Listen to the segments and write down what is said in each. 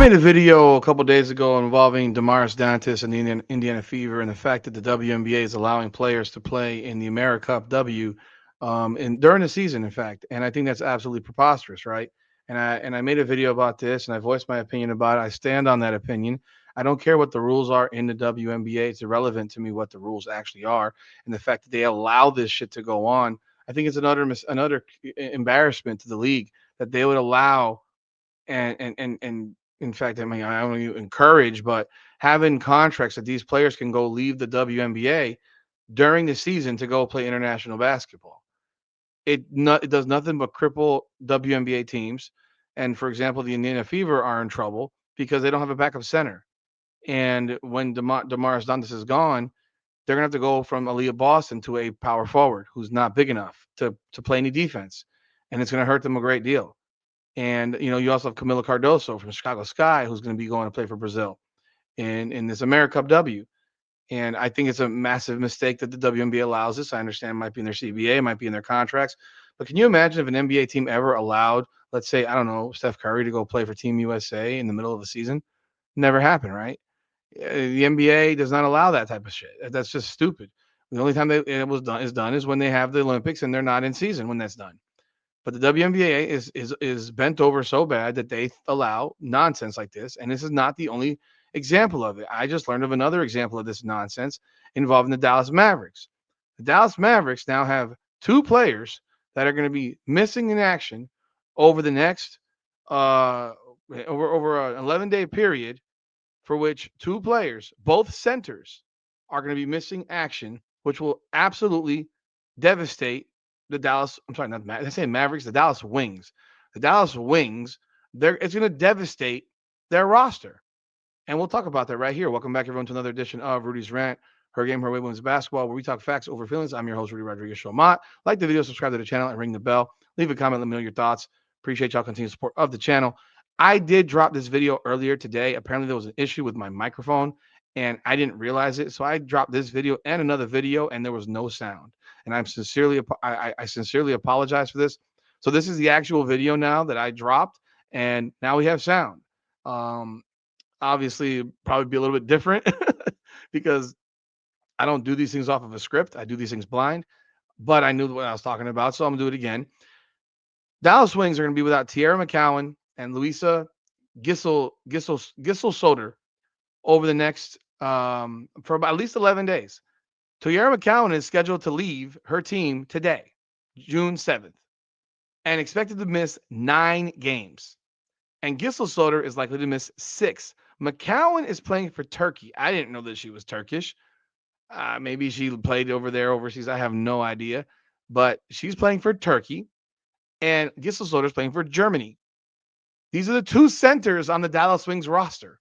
made a video a couple days ago involving Damiris Dantas and the Indiana Fever and the fact that the WNBA is allowing players to play in the AmeriCup W during the season, in fact. And I think that's absolutely preposterous, right? And I made a video about this and I voiced my opinion about it. I stand on that opinion. I don't care what the rules are in the WNBA. It's irrelevant to me what the rules actually are. And the fact that they allow this shit to go on, I think it's another embarrassment to the league that they would allow and in fact, I mean, I don't even encourage, but having contracts that these players can go leave the WNBA during the season to go play international basketball. It does nothing but cripple WNBA teams. And for example, the Indiana Fever are in trouble because they don't have a backup center. And when Damaris Dantas is gone, they're gonna have to go from Aaliyah Boston to a power forward who's not big enough to play any defense, and it's gonna hurt them a great deal. And you also have Camila Cardoso from Chicago Sky, who's going to be going to play for Brazil in this AmeriCup W. And I think it's a massive mistake that the WNBA allows this. I understand it might be in their CBA, it might be in their contracts. But can you imagine if an NBA team ever allowed, let's say, I don't know, Steph Curry to go play for Team USA in the middle of the season? Never happened, right? The NBA does not allow that type of shit. That's just stupid. The only time it was done is when they have the Olympics and they're not in season when that's done. But the WNBA is bent over so bad that they allow nonsense like this, and this is not the only example of it. I just learned of another example of this nonsense involving the Dallas Mavericks. The Dallas Mavericks now have two players that are going to be missing in action over the next over an 11-day period, for which two players, both centers, are going to be missing action, which will absolutely devastate the Dallas. I'm sorry, not I say Mavericks, the Dallas Wings. The Dallas Wings, it's going to devastate their roster. And we'll talk about that right here. Welcome back, everyone, to another edition of Rudy's Rant, Her Game, Her Way Women's Basketball, where we talk facts over feelings. I'm your host, Rudy Rodriguez Showmont. Like the video, subscribe to the channel, and ring the bell. Leave a comment, let me know your thoughts. Appreciate y'all continued support of the channel. I did drop this video earlier today. Apparently, there was an issue with my microphone, and I didn't realize it. So I dropped this video and another video, and there was no sound. And I sincerely apologize for this. So this is the actual video now that I dropped, and now we have sound. Um, Obviously, probably be a little bit different because I don't do these things off of a script. I do these things blind, but I knew what I was talking about, so I'm gonna do it again. Dallas Wings are gonna be without Tierra McCowan and Louisa Gissel Soder over the next for about at least 11 days. Tierra McCowan is scheduled to leave her team today, June 7th, and expected to miss 9 games. And Gissel Soder is likely to miss 6. McCowan is playing for Turkey. I didn't know that she was Turkish. Maybe she played over there overseas. I have no idea. But she's playing for Turkey, and Gissel Soder is playing for Germany. These are the two centers on the Dallas Wings roster.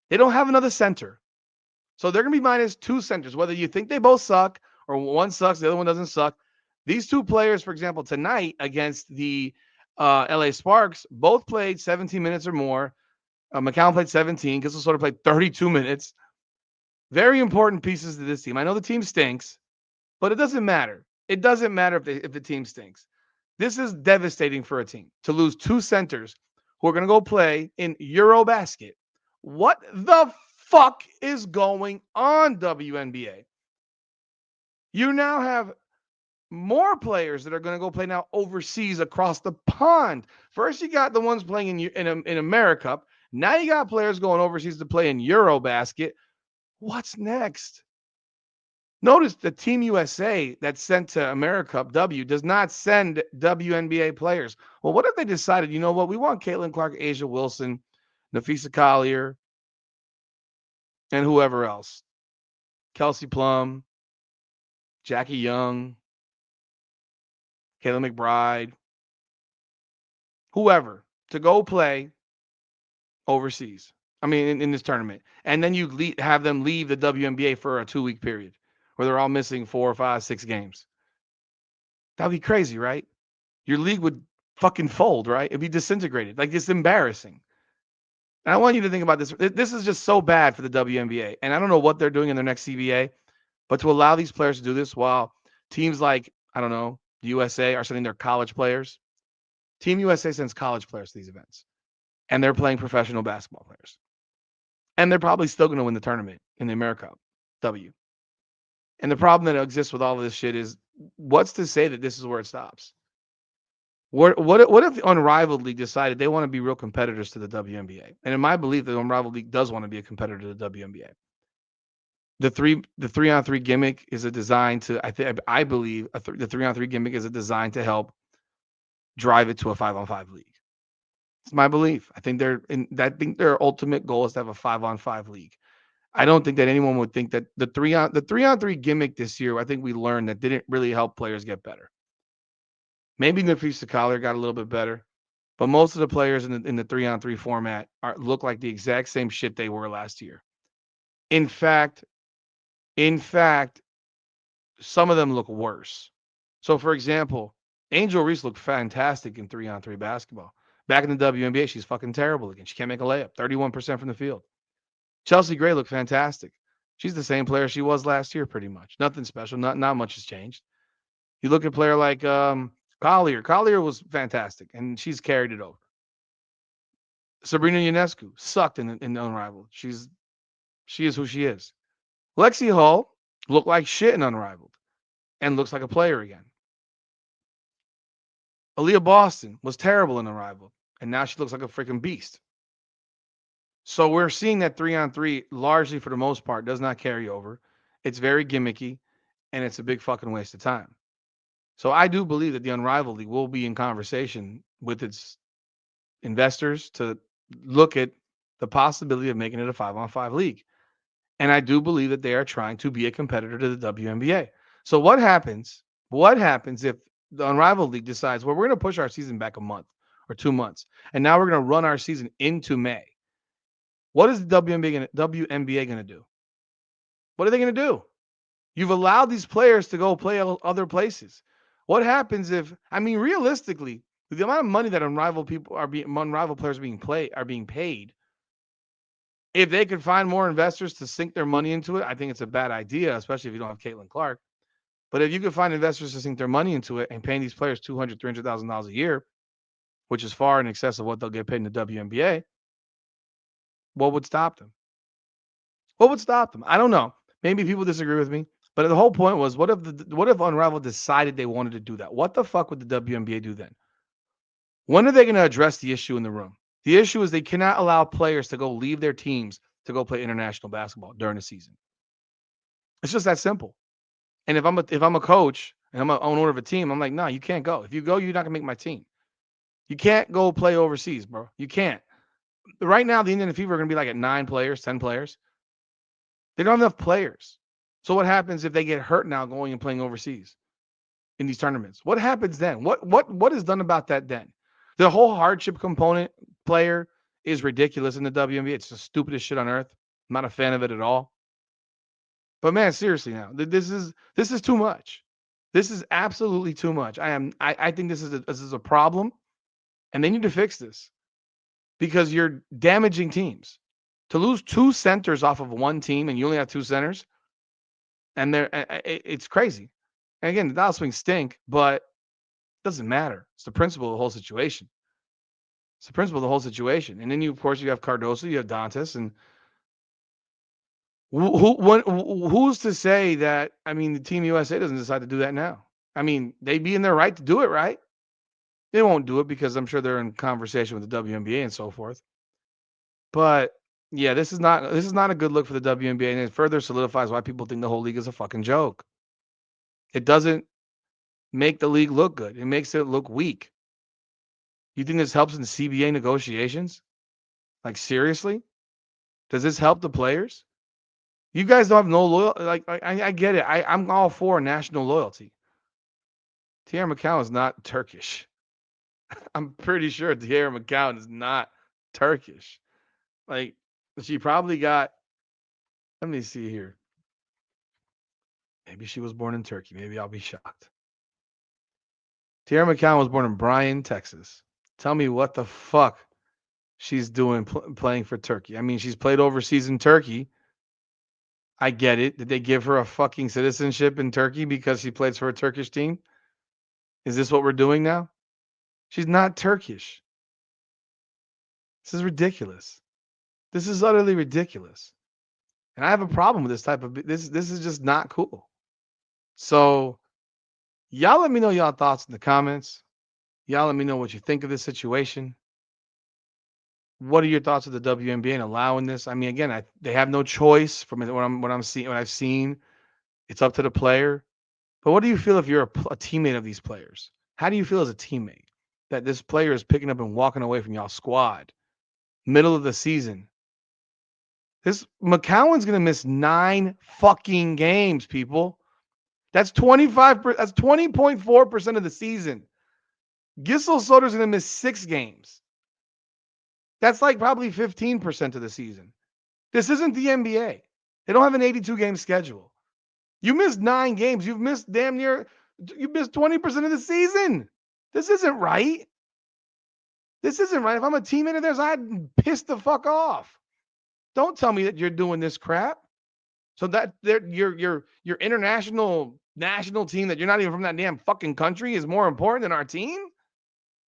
They don't have another center. So they're going to be minus 2 centers, whether you think they both suck or one sucks, the other one doesn't suck. These two players, for example, tonight against the LA Sparks, both played 17 minutes or more. McCown played 17. Gissel Soder played 32 minutes. Very important pieces to this team. I know the team stinks, but it doesn't matter. It doesn't matter if the team stinks. This is devastating for a team to lose 2 centers who are going to go play in Eurobasket. What the fuck is going on, WNBA? You now have more players that are going to go play now overseas across the pond. First, you got the ones playing in AmeriCup. Now you got players going overseas to play in Eurobasket. What's next? Notice the Team USA that's sent to AmeriCup W does not send WNBA players. Well, what if they decided, you know what, we want Caitlin Clark, Asia Wilson, Nafisa Collier, and whoever else. Kelsey Plum, Jackie Young, Kayla McBride, whoever, to go play overseas. I mean, in this tournament. And then you have them leave the WNBA for a 2-week period where they're all missing 4, 5, 6 games. That'd be crazy, right? Your league would fucking fold, right? It'd be disintegrated. Like, it's embarrassing. And I want you to think about this. This is just so bad for the WNBA. And I don't know what they're doing in their next CBA, but to allow these players to do this while teams like, I don't know, the USA are sending their college players. Team USA sends college players to these events. and they're playing professional basketball players. And they're probably still going to win the tournament in the America W. And the problem that exists with all of this shit is what's to say that this is where it stops? What if the Unrivaled League decided they want to be real competitors to the WNBA? And in my belief, the Unrivaled League does want to be a competitor to the WNBA. The three on three gimmick is a design to I believe the 3-on-3 gimmick is a design to help drive it to a 5-on-5 league. It's my belief. I think their ultimate goal is to have a 5-on-5 league. I don't think that anyone would think that the 3-on-3 gimmick this year, I think we learned that didn't really help players get better. Maybe Nafisa Collar got a little bit better, but most of the players in the 3-on-3 format look like the exact same shit they were last year. In fact, in fact, some of them look worse. So, for example, Angel Reese looked fantastic in 3-on-3 basketball. Back in the WNBA, she's fucking terrible again. She can't make a layup, 31% from the field. Chelsea Gray looked fantastic. She's the same player she was last year, pretty much. Nothing special. Not much has changed. You look at a player like Collier. Collier was fantastic, and she's carried it over. Sabrina Ionescu sucked in the Unrivaled. She is who she is. Lexi Hull looked like shit in Unrivaled, and looks like a player again. Aaliyah Boston was terrible in Unrivaled, and now she looks like a freaking beast. So we're seeing that 3-on-3 largely for the most part does not carry over. It's very gimmicky, and it's a big fucking waste of time. So I do believe that the Unrivaled League will be in conversation with its investors to look at the possibility of making it a 5-on-5 league. And I do believe that they are trying to be a competitor to the WNBA. So what happens? What happens if the Unrivaled League decides, well, we're going to push our season back a month or 2 months, and now we're going to run our season into May? What is the WNBA going to do? What are they going to do? You've allowed these players to go play other places. What happens if, I mean, realistically, with the amount of money that unrivaled players are being paid, if they could find more investors to sink their money into it, I think it's a bad idea, especially if you don't have Caitlin Clark. But if you could find investors to sink their money into it and paying these players $200,000, $300,000 a year, which is far in excess of what they'll get paid in the WNBA, what would stop them? What would stop them? I don't know. Maybe people disagree with me, but the whole point was, what if Unravel decided they wanted to do that? What the fuck would the WNBA do then? When are they going to address the issue in the room? The issue is they cannot allow players to go leave their teams to go play international basketball during the season. It's just that simple. And if I'm a coach and I'm an owner of a team, I'm like, no, you can't go. If you go, you're not gonna make my team. You can't go play overseas, bro. You can't. Right now, the Indian Fever are gonna be like at 9 players, 10 players. They don't have enough players. So what happens if they get hurt now going and playing overseas in these tournaments? What happens then? What is done about that then? The whole hardship component player is ridiculous in the WNBA. It's the stupidest shit on earth. I'm not a fan of it at all. But man, seriously now, this is too much. This is absolutely too much. I think this is a problem, and they need to fix this because you're damaging teams. To lose 2 centers off of one team and you only have 2 centers, and it's crazy. And again, the Dallas Wings stink, but it doesn't matter. It's the principle of the whole situation. It's the principle of the whole situation. And then of course, you have Cardoso, you have Dantas, and who's to say that? I mean, the Team USA doesn't decide to do that now. I mean, they'd be in their right to do it, right? They won't do it because I'm sure they're in conversation with the WNBA and so forth. But yeah, this is not a good look for the WNBA, and it further solidifies why people think the whole league is a fucking joke. It doesn't make the league look good. It makes it look weak. You think this helps in the CBA negotiations? Like seriously? Does this help the players? You guys don't have no loyalty. Like I get it. I'm all for national loyalty. Tierra McCown is not Turkish. I'm pretty sure Tierra McCown is not Turkish. Like she probably got. Let me see here. Maybe she was born in Turkey. Maybe I'll be shocked. Tierra McCown was born in Bryan, Texas. Tell me what the fuck she's doing playing for Turkey. I mean, she's played overseas in Turkey. I get it. Did they give her a fucking citizenship in Turkey because she plays for a Turkish team? Is this what we're doing now? She's not Turkish. This is ridiculous. This is utterly ridiculous. And I have a problem with this type of this is just not cool. So y'all let me know y'all thoughts in the comments. Y'all let me know what you think of this situation. What are your thoughts of the WNBA and allowing this? I mean, again, they have no choice from what I'm seeing. What I've seen, it's up to the player. But what do you feel if you're a teammate of these players? How do you feel as a teammate that this player is picking up and walking away from y'all squad middle of the season? This McCowan's gonna miss 9 fucking games, people. That's 25. That's 20.4% of the season. Gissel Soder's gonna miss 6 games. That's like probably 15% of the season. This isn't the NBA. They don't have an 82 game schedule. You missed 9 games. You missed 20% of the season. This isn't right. This isn't right. If I'm a teammate of theirs, I'd piss the fuck off. Don't tell me that you're doing this crap. So that your international national team that you're not even from that damn fucking country is more important than our team.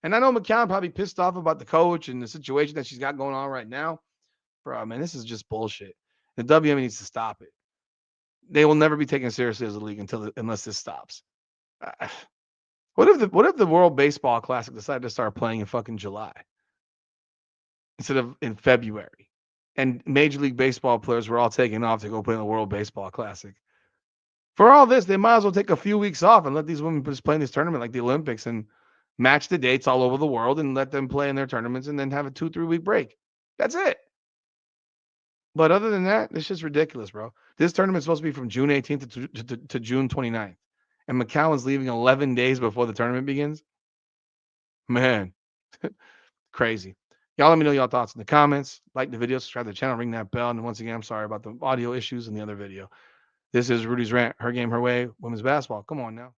And I know McCown probably pissed off about the coach and the situation that she's got going on right now. Bro, man, this is just bullshit. The WNBA needs to stop it. They will never be taken seriously as a league unless this stops. What if the World Baseball Classic decided to start playing in fucking July instead of in February? And Major League Baseball players were all taking off to go play in the World Baseball Classic. For all this, they might as well take a few weeks off and let these women just play in this tournament like the Olympics and match the dates all over the world and let them play in their tournaments and then have a 2-3 week break. That's it. But other than that, it's just ridiculous, bro. This tournament's supposed to be from June 18th to June 29th. And McCowan's leaving 11 days before the tournament begins. Man, crazy. Y'all let me know y'all thoughts in the comments. Like the video, subscribe to the channel, ring that bell. And once again, I'm sorry about the audio issues in the other video. This is Rudy's Rant, Her Game, Her Way, women's basketball. Come on now.